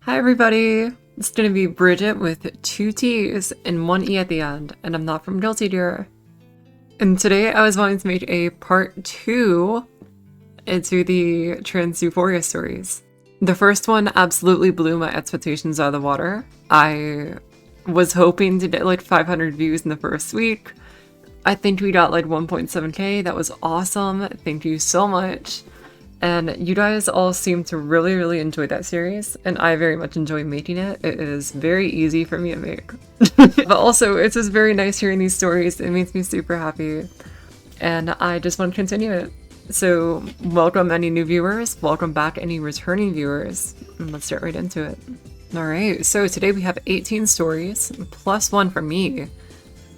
Hi everybody! It's gonna be Bridget with 2 T's and 1 E at the end, and I'm not from Guilty Dear. And today I was wanting to make a part 2 into the trans Euphoria stories. The first one absolutely blew my expectations out of the water. I was hoping to get like 500 views in the first week. I think we got like 1.7k. That was awesome. Thank you so much. And you guys all seem to really enjoy that series, and I very much enjoy making it. It is very easy for me to make. But also, it's just very nice hearing these stories. It makes me super happy, and I just want to continue it. So, welcome any new viewers, welcome back any returning viewers, and let's get right into it. Alright, so today we have 18 stories, plus 1 from me.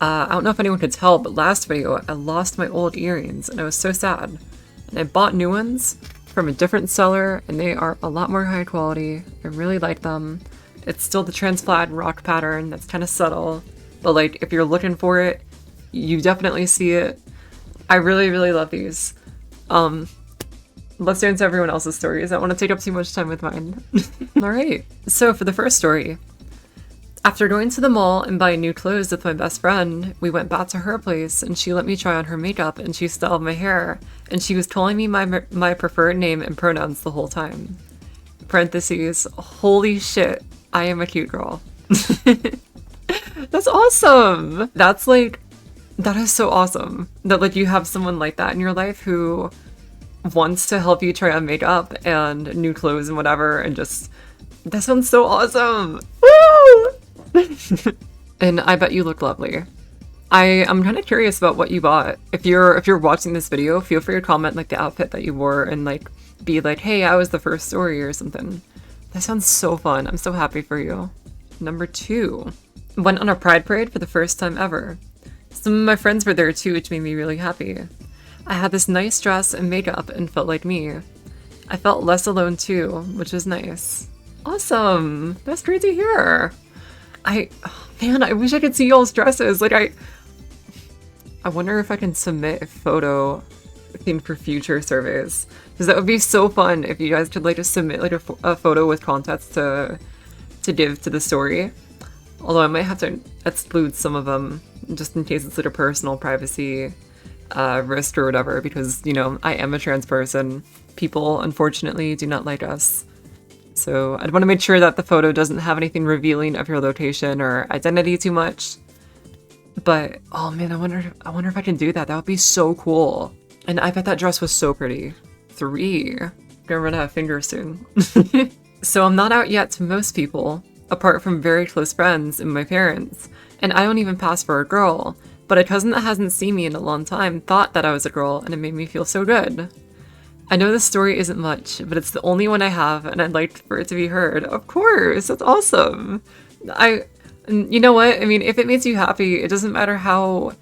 I don't know if anyone could tell, but last video I lost my old earrings, and I was so sad. And I bought new ones from a different seller, and they are a lot more high quality. I really like them. It's still the transflat rock pattern that's kind of subtle, but like if you're looking for it, you definitely see it. I really love these. Let's get into everyone else's stories. I don't want to take up too much time with mine. Alright, so for the first story. After going to the mall and buying new clothes with my best friend, we went back to her place and she let me try on her makeup and she styled my hair, and she was calling me my preferred name and pronouns the whole time. Parentheses, holy shit, I am a cute girl. That's awesome! That is so awesome. That like you have someone like that in your life who wants to help you try on makeup and new clothes and whatever, and just, that sounds so awesome! Woo! And I bet you look lovely. I'm kind of curious about what you bought. If you're watching this video, feel free to comment like the outfit that you wore and like be like, hey, I was the first story or something. That sounds so fun. I'm so happy for you. Number 2. Went on a pride parade for the first time ever. Some of my friends were there too, which made me really happy. I had this nice dress and makeup and felt like me. I felt less alone too, which was nice. Awesome! That's great to hear! Man, I wish I could see y'all's dresses. Like, I wonder if I can submit a photo thing for future surveys. Because that would be so fun if you guys could like just submit like a photo with context to give to the story. Although I might have to exclude some of them just in case it's like a personal privacy risk or whatever, because, you know, I am a trans person. People, unfortunately, do not like us. So I'd want to make sure that the photo doesn't have anything revealing of your location or identity too much. But, oh man, I wonder if I can do that. That would be so cool. And I bet that dress was so pretty. 3. Gonna run out of fingers soon. So I'm not out yet to most people, apart from very close friends and my parents. And I don't even pass for a girl. But a cousin that hasn't seen me in a long time thought that I was a girl, and it made me feel so good. I know this story isn't much, but it's the only one I have, and I'd like for it to be heard. Of course, that's awesome. You know what? I mean, if it makes you happy, it doesn't matter how,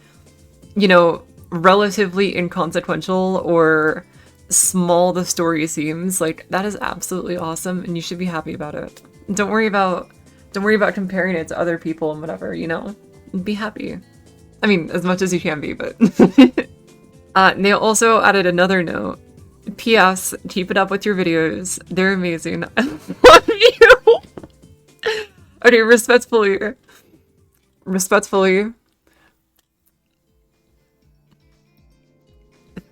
you know, relatively inconsequential or small the story seems. Like, that is absolutely awesome, and you should be happy about it. Don't worry about comparing it to other people and whatever, you know? Be happy. I mean, as much as you can be, but... Neil also added another note. P.S. Keep it up with your videos. They're amazing. I love you! Okay, respectfully.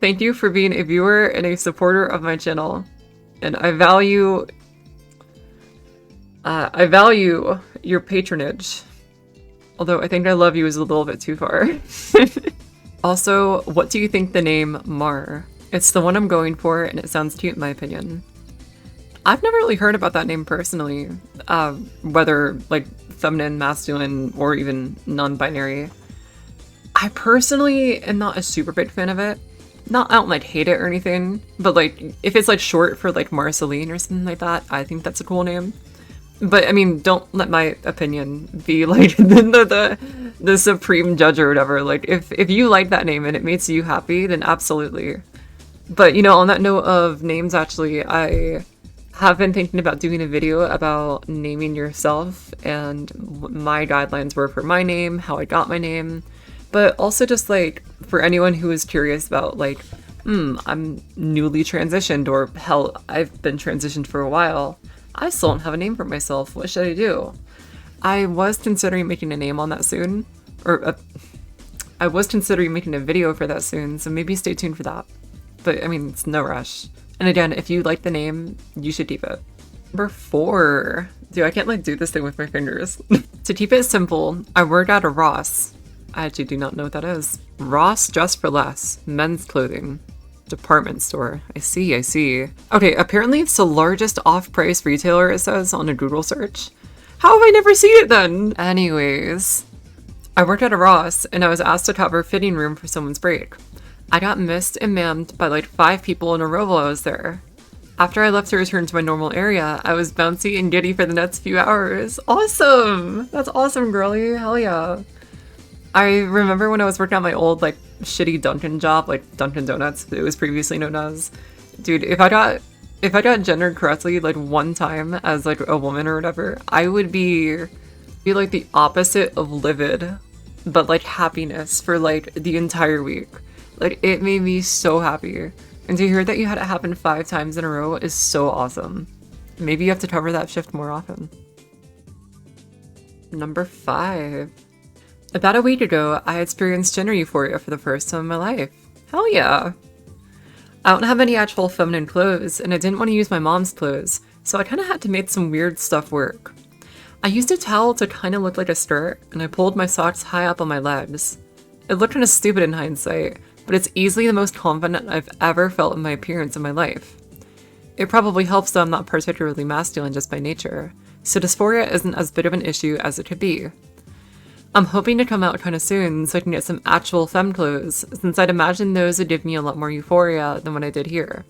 Thank you for being a viewer and a supporter of my channel. And I value your patronage. Although I think I love you is a little bit too far. Also, what do you think the name Mar? It's the one I'm going for, and it sounds cute in my opinion. I've never really heard about that name personally, whether like feminine, masculine, or even non-binary. I personally am not a super big fan of it. I don't like hate it or anything, but like if it's like short for like Marceline or something like that, I think that's a cool name. But I mean, don't let my opinion be like the supreme judge or whatever. Like if you like that name and it makes you happy, then absolutely. But, you know, on that note of names, actually, I have been thinking about doing a video about naming yourself, and my guidelines were for my name, how I got my name, but also just, like, for anyone who is curious about, like, I'm newly transitioned, or hell, I've been transitioned for a while. I still don't have a name for myself. What should I do? I was considering making a name on that soon. I was considering making a video for that soon, so maybe stay tuned for that. But, I mean, it's no rush. And again, if you like the name, you should keep it. Number 4. Dude, I can't, like, do this thing with my fingers. To keep it simple, I work at a Ross. I actually do not know what that is. Ross Dress for Less. Men's clothing. Department store. I see, I see. Okay, apparently it's the largest off-price retailer, it says on a Google search. How have I never seen it then? Anyways, I worked at a Ross and I was asked to cover fitting room for someone's break. I got missed and mammed by like 5 people in a row while I was there. After I left to return to my normal area, I was bouncy and giddy for the next few hours. Awesome! That's awesome, girly. Hell yeah. I remember when I was working at my old, like, shitty Dunkin' job, like Dunkin' Donuts, it was previously known as. Dude, if I got gendered correctly, like, one time as, like, a woman or whatever, I would be like, the opposite of livid, but, like, happiness for, like, the entire week. Like, it made me so happy. And to hear that you had it happen 5 times in a row is so awesome. Maybe you have to cover that shift more often. Number 5. About a week ago, I experienced gender euphoria for the first time in my life. Hell yeah! I don't have any actual feminine clothes, and I didn't want to use my mom's clothes, so I kinda had to make some weird stuff work. I used a towel to kinda look like a skirt, and I pulled my socks high up on my legs. It looked kinda stupid in hindsight, but it's easily the most confident I've ever felt in my appearance in my life. It probably helps that I'm not particularly masculine just by nature, so dysphoria isn't as big of an issue as it could be. I'm hoping to come out kinda soon so I can get some actual femme clothes, since I'd imagine those would give me a lot more euphoria than what I did here.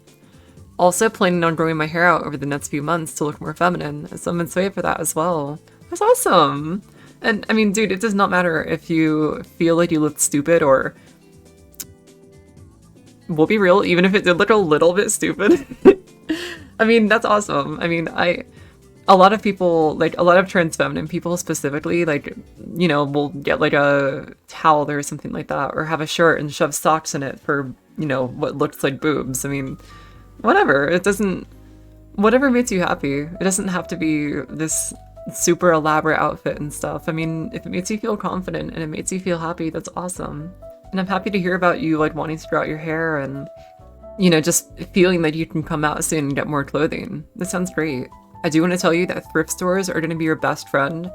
Also planning on growing my hair out over the next few months to look more feminine, so I'm excited for that as well. That's awesome! And I mean, dude, it does not matter if you feel like you look stupid or... We'll be real, even if it did look a little bit stupid. I mean, that's awesome. I mean, a lot of people, like, a lot of transfeminine people specifically, like, you know, will get, like, a towel or something like that, or have a shirt and shove socks in it for, you know, what looks like boobs. I mean, whatever. It doesn't... Whatever makes you happy. It doesn't have to be this super elaborate outfit and stuff. I mean, if it makes you feel confident and it makes you feel happy, that's awesome. And I'm happy to hear about you, like, wanting to grow out your hair and, you know, just feeling that you can come out soon and get more clothing. That sounds great. I do want to tell you that thrift stores are going to be your best friend.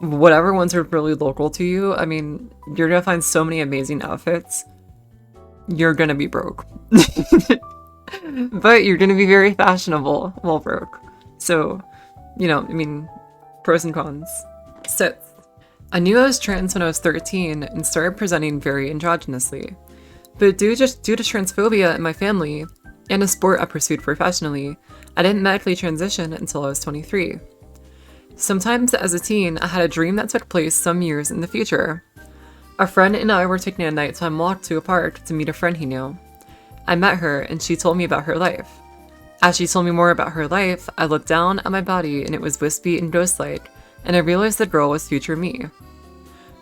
Whatever ones are really local to you, I mean, you're going to find so many amazing outfits. You're going to be broke. But you're going to be very fashionable while broke. So, you know, I mean, pros and cons. 6th. I knew I was trans when I was 13 and started presenting very androgynously. But due to transphobia in my family, and a sport I pursued professionally, I didn't medically transition until I was 23. Sometimes as a teen, I had a dream that took place some years in the future. A friend and I were taking a nighttime walk to a park to meet a friend he knew. I met her and she told me about her life. As she told me more about her life, I looked down at my body and it was wispy and ghost-like, and I realized the girl was future me.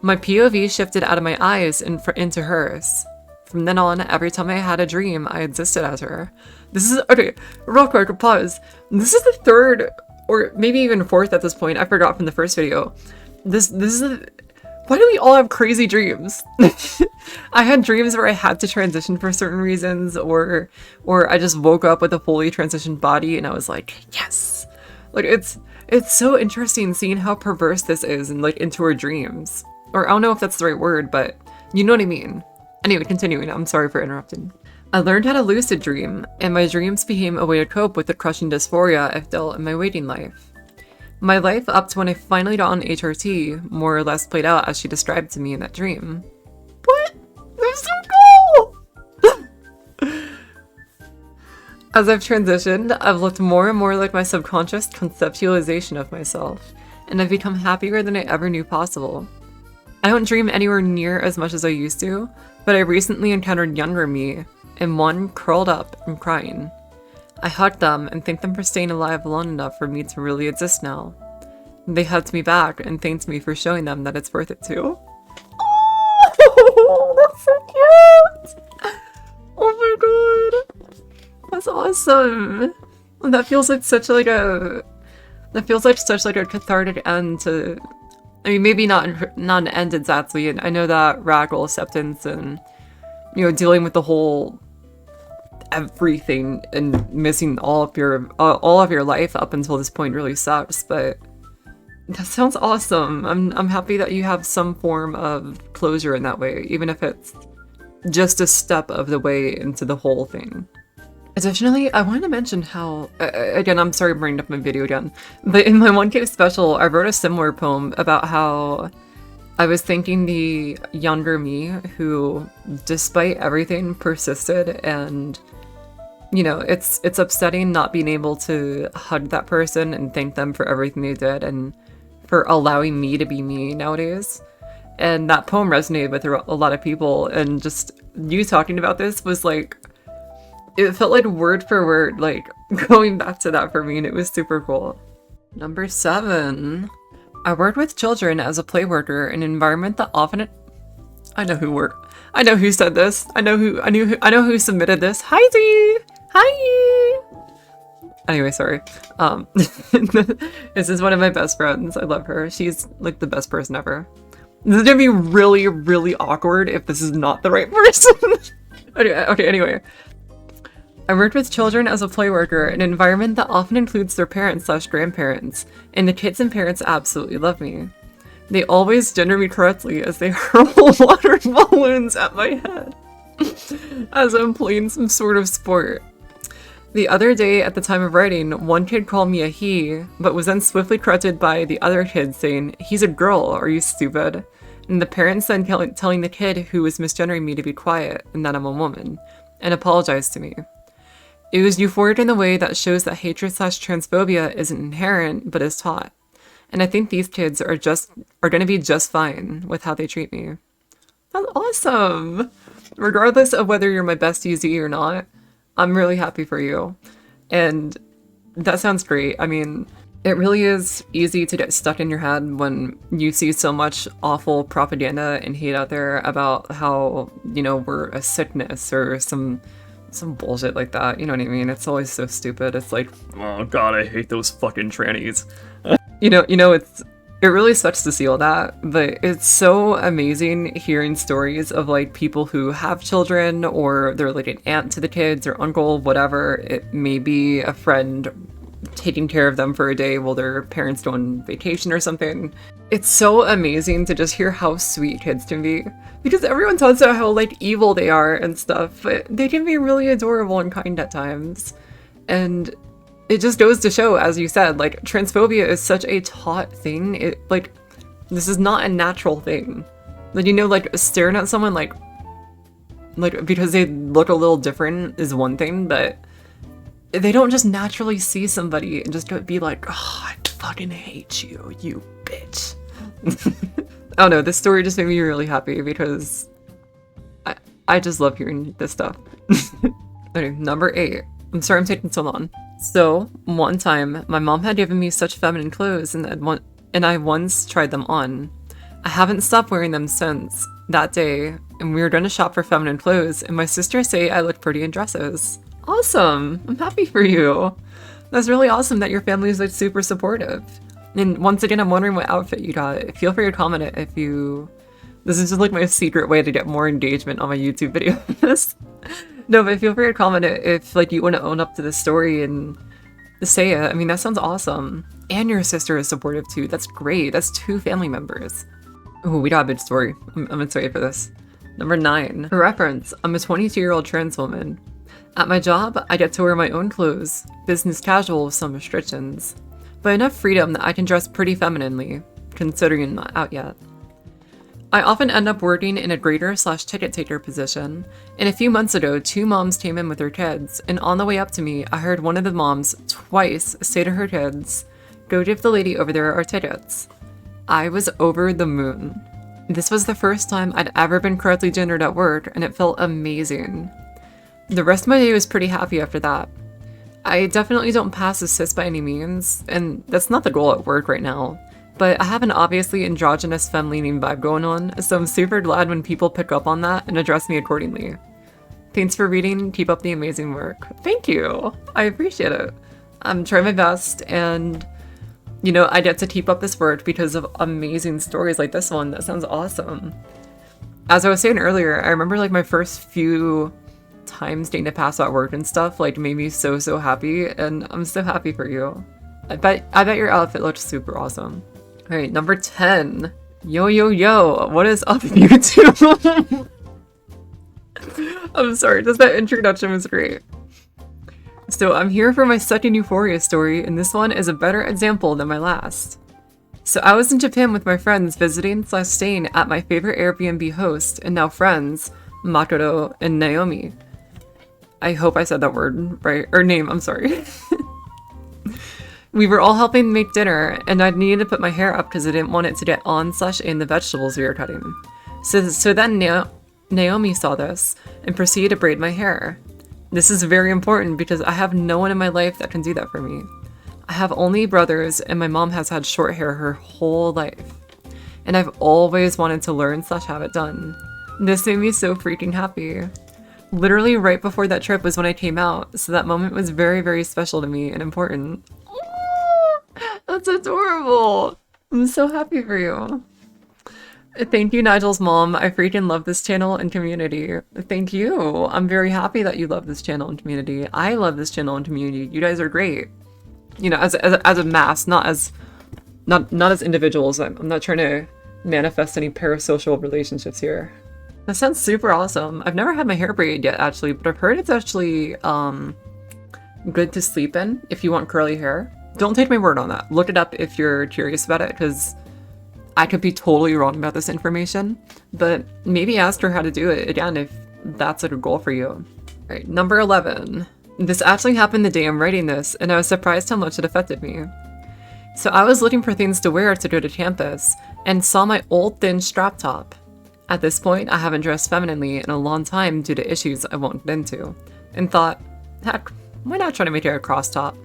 My POV shifted out of my eyes and into hers. From then on, every time I had a dream, I existed as her. This is, okay, real quick, pause. This is the 3rd, or maybe even 4th at this point, I forgot from the first video. This is, why do we all have crazy dreams? I had dreams where I had to transition for certain reasons, or I just woke up with a fully transitioned body and I was like, yes! Like, it's so interesting seeing how perverse this is and, like, into our dreams. Or I don't know if that's the right word, but you know what I mean. Anyway, continuing, I'm sorry for interrupting. I learned how to lucid dream, and my dreams became a way to cope with the crushing dysphoria I felt in my waiting life. My life up to when I finally got on HRT more or less played out as she described to me in that dream. What? That's so cool! As I've transitioned, I've looked more and more like my subconscious conceptualization of myself, and I've become happier than I ever knew possible. I don't dream anywhere near as much as I used to, but I recently encountered younger me, and one curled up and crying. I hugged them and thanked them for staying alive long enough for me to really exist now. They hugged me back and thanked me for showing them that it's worth it too. Oh, that's so cute! Oh my god! That's awesome! That feels like such like a That feels like such like a cathartic end to, I mean, maybe not an end exactly, and I know that radical acceptance and, you know, dealing with the whole everything and missing all of your life up until this point really sucks, but that sounds awesome. I'm happy that you have some form of closure in that way, even if it's just a step of the way into the whole thing. Additionally, I wanted to mention how, again, I'm sorry I'm bringing up my video again, but in my 1K special, I wrote a similar poem about how I was thanking the younger me who, despite everything, persisted, and, you know, it's upsetting not being able to hug that person and thank them for everything they did and for allowing me to be me nowadays. And that poem resonated with a lot of people, and just you talking about this was like, it felt like word for word, like going back to that for me, and it was super cool. Number 7. I worked with children as a play worker in an environment that often... I know who said this. I know who submitted this. Hi Z! Hi! Anyway, sorry. This is one of my best friends. I love her. She's like the best person ever. This is gonna be really, really awkward if this is not the right person. Anyway. I worked with children as a play worker in an environment that often includes their parents/grandparents, and the kids and parents absolutely love me. They always gender me correctly as they hurl water balloons at my head as I'm playing some sort of sport. The other day, at the time of writing, one kid called me a he, but was then swiftly corrected by the other kid saying, "He's a girl, are you stupid?" And the parents then telling the kid who was misgendering me to be quiet and that I'm a woman, and apologized to me. It was euphoric in the way that shows that hatred/transphobia isn't inherent, but is taught. And I think these kids are gonna be just fine with how they treat me. That's awesome! Regardless of whether you're my bestie Z or not, I'm really happy for you. And that sounds great. I mean, it really is easy to get stuck in your head when you see so much awful propaganda and hate out there about how, you know, we're a sickness or some bullshit like that, you know what I mean? It's always so stupid. It's like, oh god, I hate those fucking trannies. you know, it really sucks to see all that, but it's so amazing hearing stories of like people who have children, or they're like an aunt to the kids or uncle, whatever. It may be a friend taking care of them for a day while their parents go on vacation or something. It's so amazing to just hear how sweet kids can be, because everyone talks about how like evil they are and stuff, but they can be really adorable and kind at times. And it just goes to show, as you said, like transphobia is such a taught thing. It like, this is not a natural thing. Like, you know, like staring at someone like because they look a little different is one thing, but they don't just naturally see somebody and just be like, oh, I fucking hate you, you bitch. I don't know, this story just made me really happy because I just love hearing this stuff. Okay, number 8. I'm sorry I'm taking so long. So, one time, my mom had given me such feminine clothes and I once tried them on. I haven't stopped wearing them since that day, and we were going to shop for feminine clothes, and my sister say I look pretty in dresses. Awesome! I'm happy for you! That's really awesome that your family is like super supportive. And once again, I'm wondering what outfit you got. Feel free to comment it if you... This is just like my secret way to get more engagement on my YouTube videos. No, but feel free to comment it if like you want to own up to this story and say it. I mean, that sounds awesome. And your sister is supportive too. That's great. That's 2 family members. Oh, we got a big story. I'm excited for this. Number 9. For reference, I'm a 22-year-old trans woman. At my job, I get to wear my own clothes, business casual with some restrictions, but enough freedom that I can dress pretty femininely, considering I'm not out yet. I often end up working in a greeter/ticket taker position, and a few months ago, 2 moms came in with their kids, and on the way up to me, I heard one of the moms twice say to her kids, "Go give the lady over there our tickets." I was over the moon. This was the first time I'd ever been correctly gendered at work, and it felt amazing. The rest of my day was pretty happy after that. I definitely don't pass as cis by any means, and that's not the goal at work right now. But I have an obviously androgynous femme-leaning vibe going on, so I'm super glad when people pick up on that and address me accordingly. Thanks for reading, keep up the amazing work. Thank you! I appreciate it. I'm trying my best, and You know, I get to keep up this work because of amazing stories like this one. That sounds awesome. As I was saying earlier, I remember like my first few times getting to pass out work and stuff like made me so happy, and I'm so happy for you. I bet your outfit looks super awesome. All right, number 10. Yo, what is up, YouTube? I'm sorry, just that introduction was great. So I'm here for my second Euphoria story, and this one is a better example than my last. So I was in Japan with my friends visiting / staying at my favorite Airbnb host and now friends, Makoto and Naomi. I hope I said that word right, or name, I'm sorry. We were all helping make dinner, and I needed to put my hair up because I didn't want it to get on / in the vegetables we were cutting. So then Naomi saw this and proceeded to braid my hair. This is very important because I have no one in my life that can do that for me. I have only brothers, and my mom has had short hair her whole life. And I've always wanted to learn / have it done. This made me so freaking happy. Literally right before that trip was when I came out, so that moment was very special to me and important. That's adorable! I'm so happy for you. Thank you, Nigel's mom. I freaking love this channel and community. Thank you. I'm very happy that you love this channel and community. I love this channel and community. You guys are great. You know, as a mass, not as individuals. I'm not trying to manifest any parasocial relationships here. That sounds super awesome. I've never had my hair braided yet, actually, but I've heard it's actually good to sleep in if you want curly hair. Don't take my word on that. Look it up if you're curious about it, because I could be totally wrong about this information, but maybe ask her how to do it again if that's a goal for you. All right, number 11. This actually happened the day I'm writing this, and I was surprised how much it affected me. So I was looking for things to wear to go to campus, and saw my old thin strap top. At this point, I haven't dressed femininely in a long time due to issues I won't get into, and thought, heck, why not try to make it a cross top?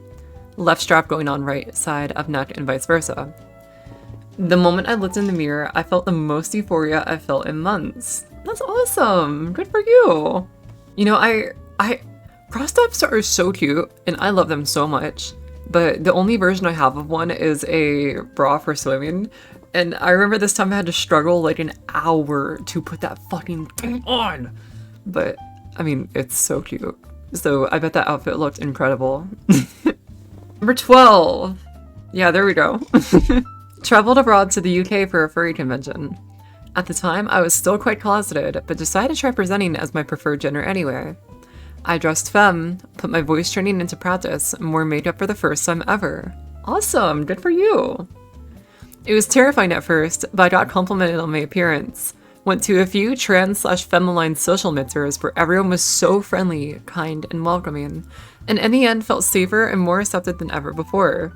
Left strap going on right side of neck and vice versa. The moment I looked in the mirror, I felt the most euphoria I've felt in months. That's awesome! Good for you! You know, I cross tops are so cute, and I love them so much, but the only version I have of one is a bra for swimming, and I remember this time I had to struggle like an hour to put that fucking thing on! But, I mean, it's so cute. So I bet that outfit looked incredible. Number 12! Yeah, there we go. Traveled abroad to the UK for a furry convention. At the time, I was still quite closeted, but decided to try presenting as my preferred gender anyway. I dressed femme, put my voice training into practice, and wore makeup for the first time ever. Awesome, good for you! It was terrifying at first, but I got complimented on my appearance. Went to a few trans / feminine social mixers where everyone was so friendly, kind, and welcoming, and in the end felt safer and more accepted than ever before.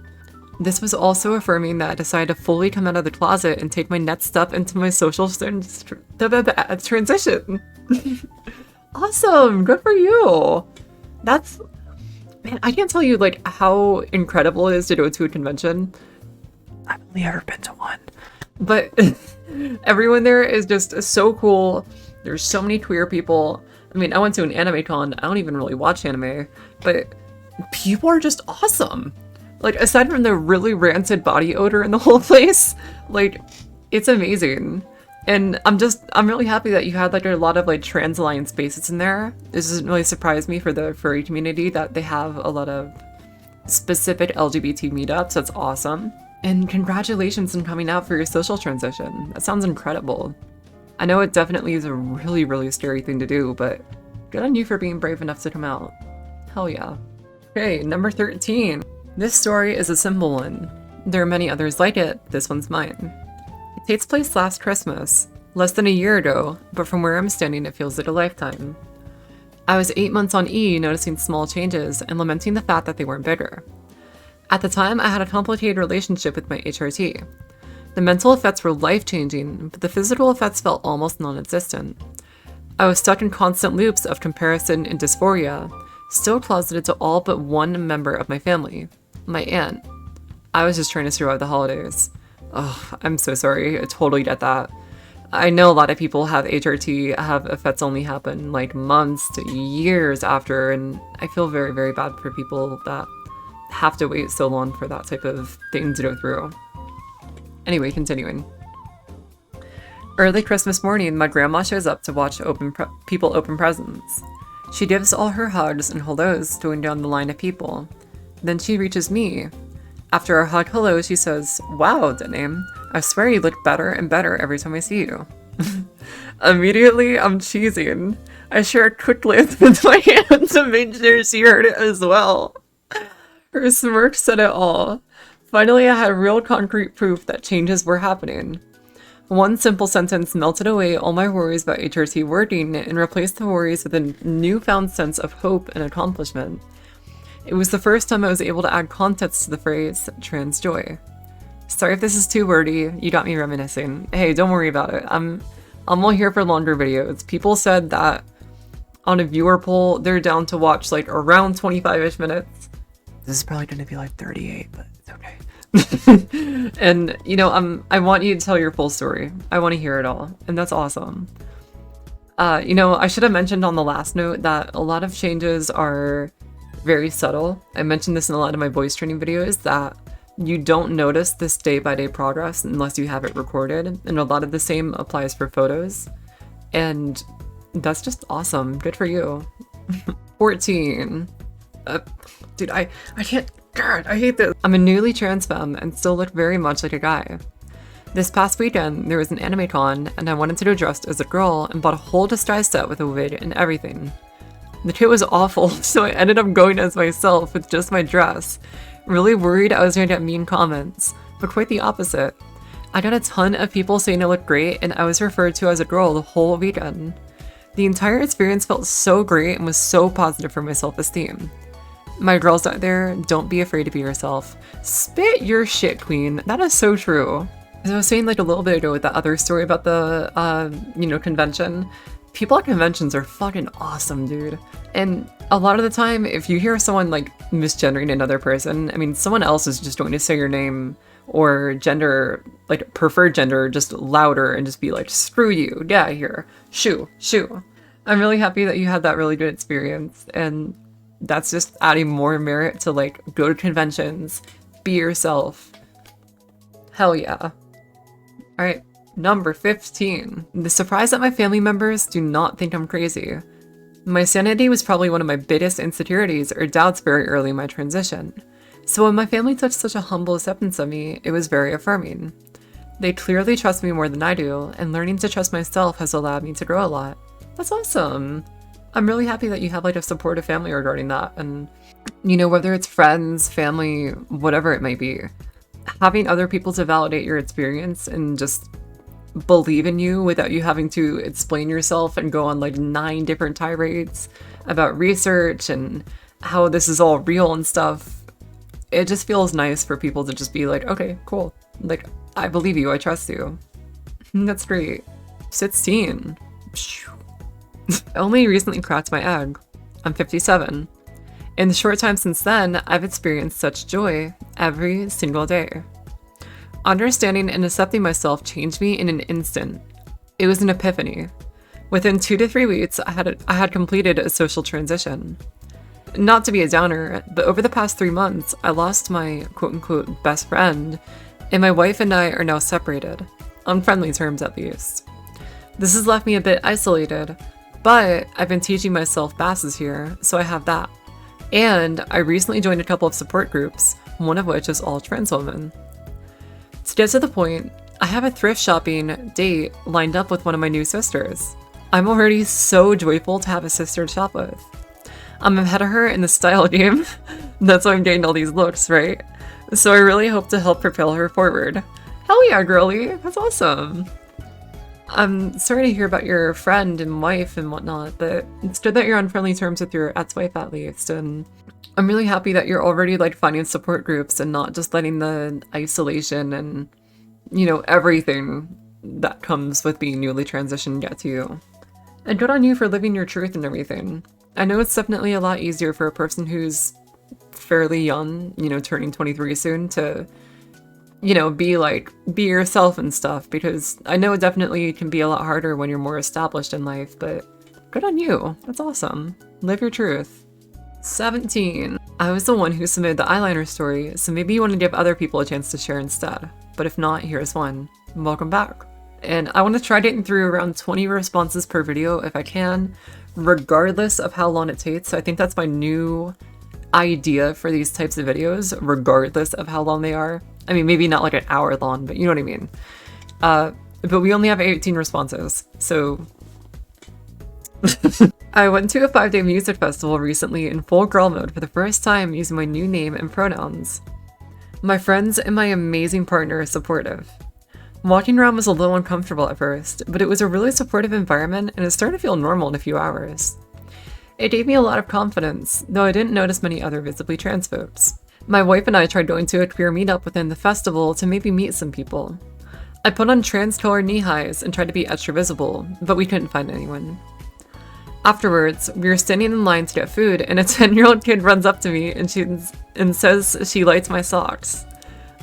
This was also affirming that I decided to fully come out of the closet and take my next step into my social transition. Awesome! Good for you! That's... Man, I can't tell you, like, how incredible it is to go to a convention. I've only ever been to one. But everyone there is just so cool. There's so many queer people. I mean, I went to an anime con. I don't even really watch anime. But people are just awesome. Like, aside from the really rancid body odor in the whole place, like, it's amazing. And I'm really happy that you had, like, a lot of, like, trans alliance spaces in there. This doesn't really surprise me for the furry community that they have a lot of specific LGBT meetups. That's awesome. And congratulations on coming out for your social transition. That sounds incredible. I know it definitely is a really scary thing to do, but good on you for being brave enough to come out. Hell yeah. Okay, number 13. This story is a simple one. There are many others like it. This one's mine. It takes place last Christmas, less than a year ago, but from where I'm standing it feels like a lifetime. I was 8 months on E, noticing small changes and lamenting the fact that they weren't bigger. At the time, I had a complicated relationship with my HRT. The mental effects were life-changing, but the physical effects felt almost non-existent. I was stuck in constant loops of comparison and dysphoria, still closeted to all but one member of my family, my aunt. I was just trying to survive the holidays. Oh, I'm so sorry. I totally get that. I know a lot of people have HRT have effects only happen like months to years after, and I feel very bad for people that have to wait so long for that type of thing to go through. Anyway, continuing. Early Christmas morning, my grandma shows up to watch people open presents. She gives all her hugs and hellos going down the line of people. Then she reaches me. After a hug hello, she says, "Wow, Denham, I swear you look better and better every time I see you." Immediately, I'm cheesing. I share a quick glance with my hand to make sure she heard it as well. Her smirk said it all. Finally, I had real concrete proof that changes were happening. One simple sentence melted away all my worries about HRT working and replaced the worries with a newfound sense of hope and accomplishment. It was the first time I was able to add context to the phrase transjoy. Sorry if this is too wordy, you got me reminiscing. Hey, don't worry about it. I'm all here for longer videos. People said that on a viewer poll, they're down to watch like around 25-ish minutes. This is probably going to be like 38, but it's okay. And, you know, I want you to tell your full story. I want to hear it all, and that's awesome. You know, I should have mentioned on the last note that a lot of changes are very subtle. I mentioned this in a lot of my voice training videos, that you don't notice this day-by-day progress unless you have it recorded, and a lot of the same applies for photos. And that's just awesome. Good for you. 14. Dude, I can't. God, I hate this. I'm a newly transfem and still look very much like a guy. This past weekend, there was an anime con, and I wanted to go dressed as a girl and bought a whole disguise set with a wig and everything. The kit was awful, so I ended up going as myself with just my dress. Really worried I was going to get mean comments, but quite the opposite. I got a ton of people saying I looked great, and I was referred to as a girl the whole weekend. The entire experience felt so great and was so positive for my self-esteem. My girls out there, don't be afraid to be yourself. Spit your shit, queen. That is so true. As I was saying like a little bit ago with that other story about the, you know, convention, people at conventions are fucking awesome, dude. And a lot of the time, if you hear someone like misgendering another person, I mean, someone else is just going to say your name or gender, like preferred gender, just louder and just be like, screw you, get out of here, shoo, shoo. I'm really happy that you had that really good experience, and that's just adding more merit to like go to conventions, be yourself. Hell yeah. Alright, number 15. The surprise that my family members do not think I'm crazy. My sanity was probably one of my biggest insecurities or doubts very early in my transition. So when my family took such a humble acceptance of me, it was very affirming. They clearly trust me more than I do, and learning to trust myself has allowed me to grow a lot. That's awesome. I'm really happy that you have like a supportive family regarding that, and you know, whether it's friends, family, whatever it might be, having other people to validate your experience and just believe in you without you having to explain yourself and go on like 9 different tirades about research and how this is all real and stuff. It just feels nice for people to just be like, okay, cool. Like, I believe you, I trust you. That's great. 16. I only recently cracked my egg. I'm 57. In the short time since then, I've experienced such joy every single day. Understanding and accepting myself changed me in an instant. It was an epiphany. Within 2 to 3 weeks, I had completed a social transition. Not to be a downer, but over the past 3 months, I lost my quote-unquote best friend, and my wife and I are now separated, on friendly terms at least. This has left me a bit isolated, but I've been teaching myself basses here, so I have that. And I recently joined a couple of support groups, one of which is all trans women. To get to the point, I have a thrift shopping date lined up with one of my new sisters. I'm already so joyful to have a sister to shop with. I'm ahead of her in the style game. That's why I'm getting all these looks, right? So I really hope to help propel her forward. Hell yeah, girly! That's awesome! I'm sorry to hear about your friend and wife and whatnot, but it's good that you're on friendly terms with your ex-wife at least, and I'm really happy that you're already like finding support groups and not just letting the isolation and, you know, everything that comes with being newly transitioned get to you. And good on you for living your truth and everything. I know it's definitely a lot easier for a person who's fairly young, you know, turning 23 soon, to, you know, be yourself and stuff, because I know it definitely can be a lot harder when you're more established in life, but good on you. That's awesome. Live your truth. 17. I was the one who submitted the eyeliner story, so maybe you want to give other people a chance to share instead. But if not, here's one. Welcome back. And I want to try getting through around 20 responses per video if I can, regardless of how long it takes. So I think that's my new idea for these types of videos, regardless of how long they are. I mean, maybe not like an hour long, but you know what I mean. But we only have 18 responses, so... I went to a 5-day music festival recently in full girl mode for the first time using my new name and pronouns. My friends and my amazing partner are supportive. Walking around was a little uncomfortable at first, but it was a really supportive environment and it started to feel normal in a few hours. It gave me a lot of confidence, though I didn't notice many other visibly trans folks. My wife and I tried going to a queer meetup within the festival to maybe meet some people. I put on trans-colored knee-highs and tried to be extra visible, but we couldn't find anyone. Afterwards, we were standing in line to get food, and a 10-year-old kid runs up to me and says she likes my socks.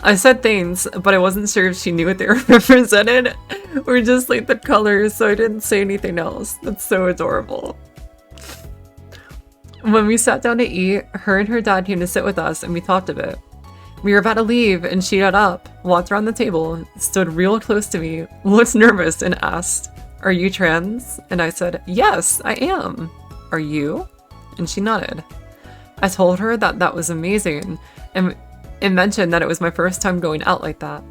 I said thanks, but I wasn't sure if she knew what they represented or just like the colors, so I didn't say anything else. That's so adorable. When we sat down to eat, her and her dad came to sit with us and we talked a bit. We were about to leave and she got up, walked around the table, stood real close to me, looked nervous and asked, "Are you trans?" And I said, "Yes, I am. Are you?" And she nodded. I told her that that was amazing and mentioned that it was my first time going out like that.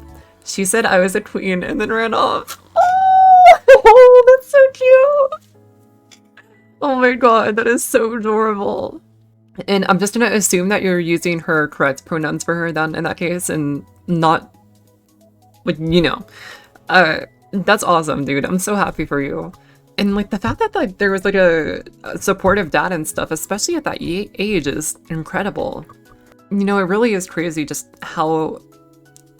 She said I was a queen and then ran off. Oh, that's so cute. Oh my god, that is so adorable. And I'm just gonna assume that you're using her correct pronouns for her then in that case and not, like, you know. That's awesome, dude. I'm so happy for you. And like the fact that like there was like a supportive dad and stuff, especially at that age, is incredible. You know, it really is crazy just how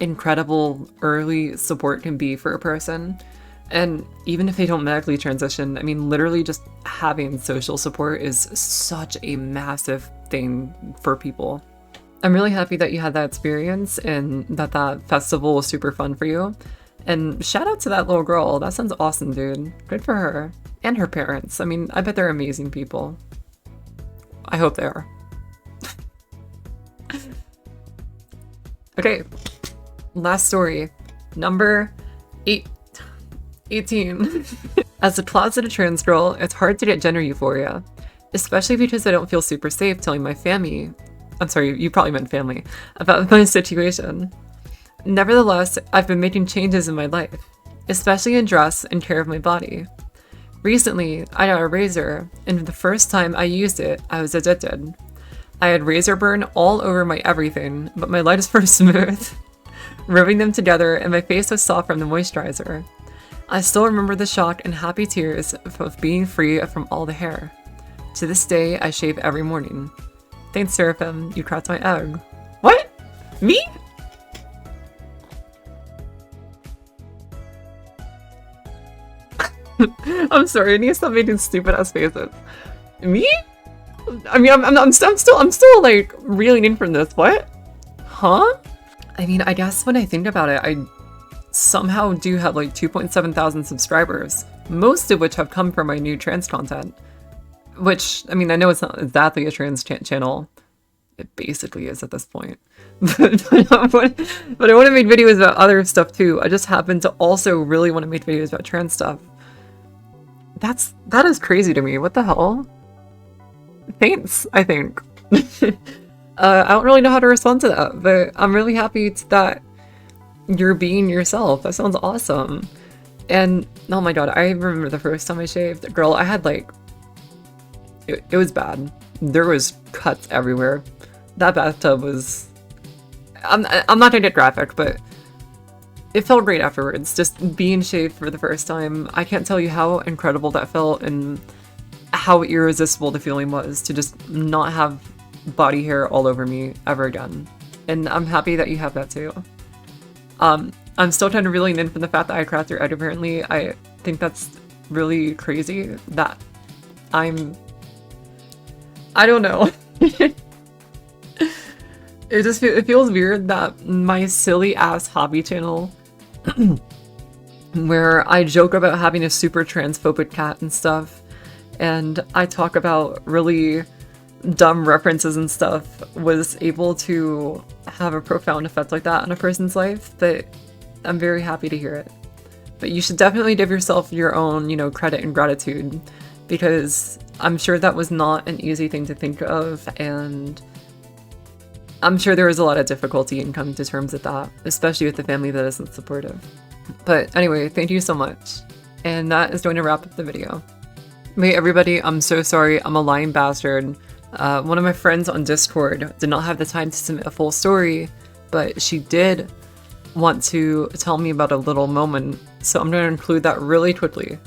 incredible early support can be for a person. And even if they don't medically transition, I mean, literally just having social support is such a massive thing for people. I'm really happy that you had that experience and that that festival was super fun for you. And shout out to that little girl. That sounds awesome, dude. Good for her. And her parents. I mean, I bet they're amazing people. I hope they are. Okay. Last story. Number 18. As a closeted trans girl, it's hard to get gender euphoria. Especially because I don't feel super safe telling my family. I'm sorry, you probably meant family. About my situation. Nevertheless, I've been making changes in my life, especially in dress and care of my body. Recently, I got a razor, and for the first time I used it, I was addicted. I had razor burn all over my everything, but my legs were smooth, rubbing them together, and my face was soft from the moisturizer. I still remember the shock and happy tears of being free from all the hair. To this day, I shave every morning. Thanks, Transfem, you cracked my egg. What? Me? I'm sorry, I need to stop making stupid ass faces. Me? I mean, I'm still like reeling in from this. What? Huh? I mean, I guess when I think about it, I somehow do have like 2.7 thousand subscribers, most of which have come from my new trans content. Which, I mean, I know it's not exactly a trans channel. It basically is at this point. but I want to make videos about other stuff too. I just happen to also really want to make videos about trans stuff. That is crazy to me. What the hell? Thanks, I think. I don't really know how to respond to that, but I'm really happy that you're being yourself. That sounds awesome. And oh my god, I remember the first time I shaved. Girl, I had like... It was bad. There was cuts everywhere. That bathtub was... I'm not gonna get graphic, but... It felt great afterwards, just being shaved for the first time. I can't tell you how incredible that felt and how irresistible the feeling was to just not have body hair all over me ever again. And I'm happy that you have that too. I'm still trying to reel in from the fact that I cracked your egg apparently. I think that's really crazy that I don't know. It feels weird that my silly ass hobby channel where I joke about having a super transphobic cat and stuff, and I talk about really dumb references and stuff was able to have a profound effect like that on a person's life, but I'm very happy to hear it. But you should definitely give yourself your own, you know, credit and gratitude, because I'm sure that was not an easy thing to think of, and I'm sure there was a lot of difficulty in coming to terms with that, especially with the family that isn't supportive. But anyway, thank you so much. And that is going to wrap up the video. Wait, everybody, I'm so sorry. I'm a lying bastard. One of my friends on Discord did not have the time to submit a full story, but she did want to tell me about a little moment, so I'm going to include that really quickly.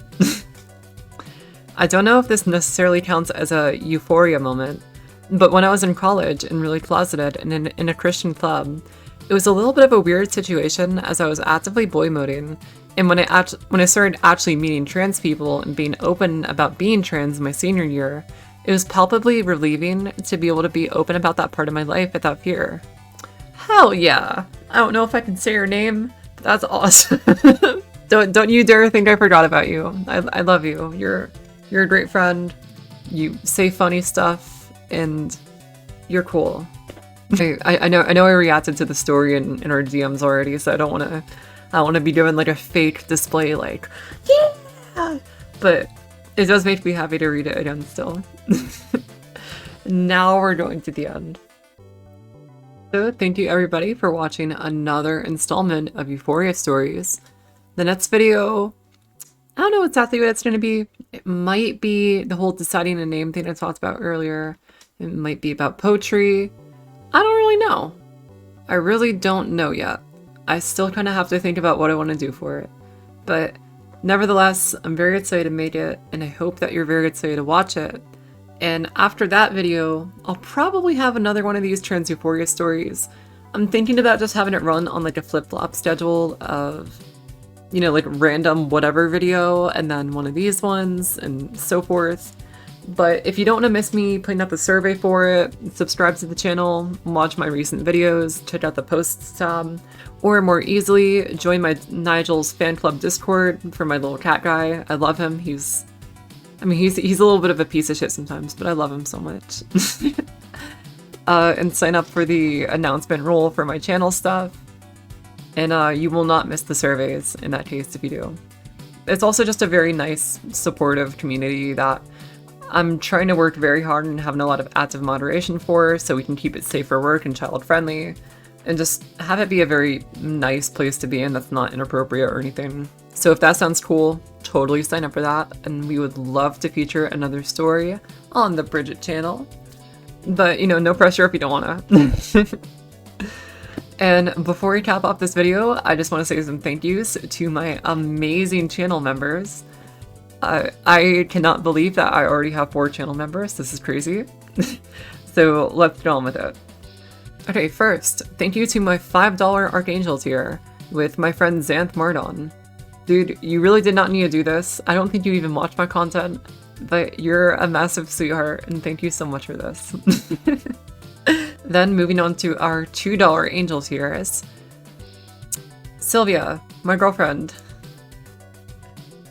I don't know if this necessarily counts as a euphoria moment, but when I was in college and really closeted and in a Christian club, it was a little bit of a weird situation as I was actively boy moding, and when I started actually meeting trans people and being open about being trans in my senior year, it was palpably relieving to be able to be open about that part of my life without fear. Hell yeah! I don't know if I can say your name, but that's awesome. Don't you dare think I forgot about you. I love you. You're a great friend. You say funny stuff, and you're cool. I know I reacted to the story in our DMs already, so I don't want to be doing like a fake display like, yeah! But it does make me happy to read it again still. Now we're going to the end. So thank you everybody for watching another installment of Euphoria Stories. The next video, I don't know exactly what it's going to be. It might be the whole deciding a name thing I talked about earlier. It might be about poetry. I don't really know. I really don't know yet. I still kind of have to think about what I want to do for it. But nevertheless, I'm very excited to make it, and I hope that you're very excited to watch it. And after that video, I'll probably have another one of these Trans Euphoria stories. I'm thinking about just having it run on like a flip-flop schedule of, you know, like random whatever video, and then one of these ones, and so forth. But if you don't want to miss me putting up the survey for it, subscribe to the channel, watch my recent videos, check out the posts tab, or more easily, join my Nigel's fan club Discord for my little cat guy. I love him. He's a little bit of a piece of shit sometimes, but I love him so much. And sign up for the announcement roll for my channel stuff. And you will not miss the surveys in that case if you do. It's also just a very nice, supportive community that I'm trying to work very hard and having a lot of active moderation for, so we can keep it safe for work and child friendly, and just have it be a very nice place to be in that's not inappropriate or anything. So if that sounds cool, totally sign up for that, and we would love to feature another story on the Bridget channel. But, you know, no pressure if you don't wanna. And before we cap off this video, I just want to say some thank yous to my amazing channel members. I cannot believe that I already have 4 channel members. This is crazy. So let's get on with it. Okay, first, thank you to my $5 Archangel tier with my friend Xanth Mardon. Dude, you really did not need to do this. I don't think you even watch my content, but you're a massive sweetheart, and thank you so much for this. Then moving on to our $2 Angel tiers. Sylvia, my girlfriend.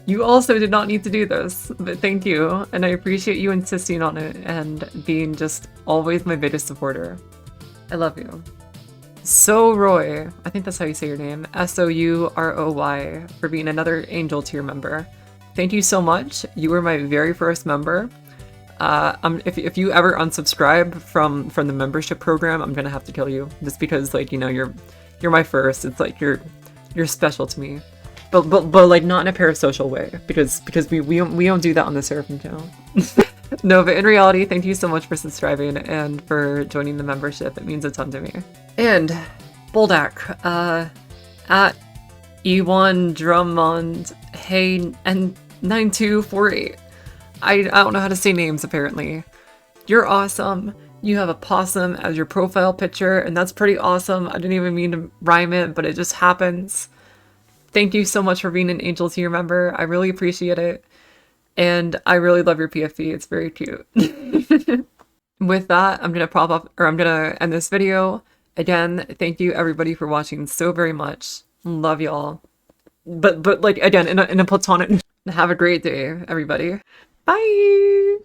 You also did not need to do this, but thank you, and I appreciate you insisting on it and being just always my biggest supporter. I love you. So Roy, I think that's how you say your name, S-O-U-R-O-Y, for being another Angel tier member. Thank you so much. You were my very first member. If you ever unsubscribe from the membership program, I'm gonna have to kill you, just because, like, you know, you're my first. It's like you're special to me. But like not in a parasocial way, because we don't do that on the Seraphim channel. No, but in reality, thank you so much for subscribing and for joining the membership. It means a ton to me. And Boldak, at E1 Drummond, hey, and 9248. I don't know how to say names apparently. You're awesome. You have a possum as your profile picture, and that's pretty awesome. I didn't even mean to rhyme it, but it just happens. Thank you so much for being an Angel tier member. I really appreciate it. And I really love your PFP. It's very cute. With that, I'm gonna end this video. Again, thank you everybody for watching so very much. Love y'all. But like again, in a platonic. Have a great day, everybody. Bye.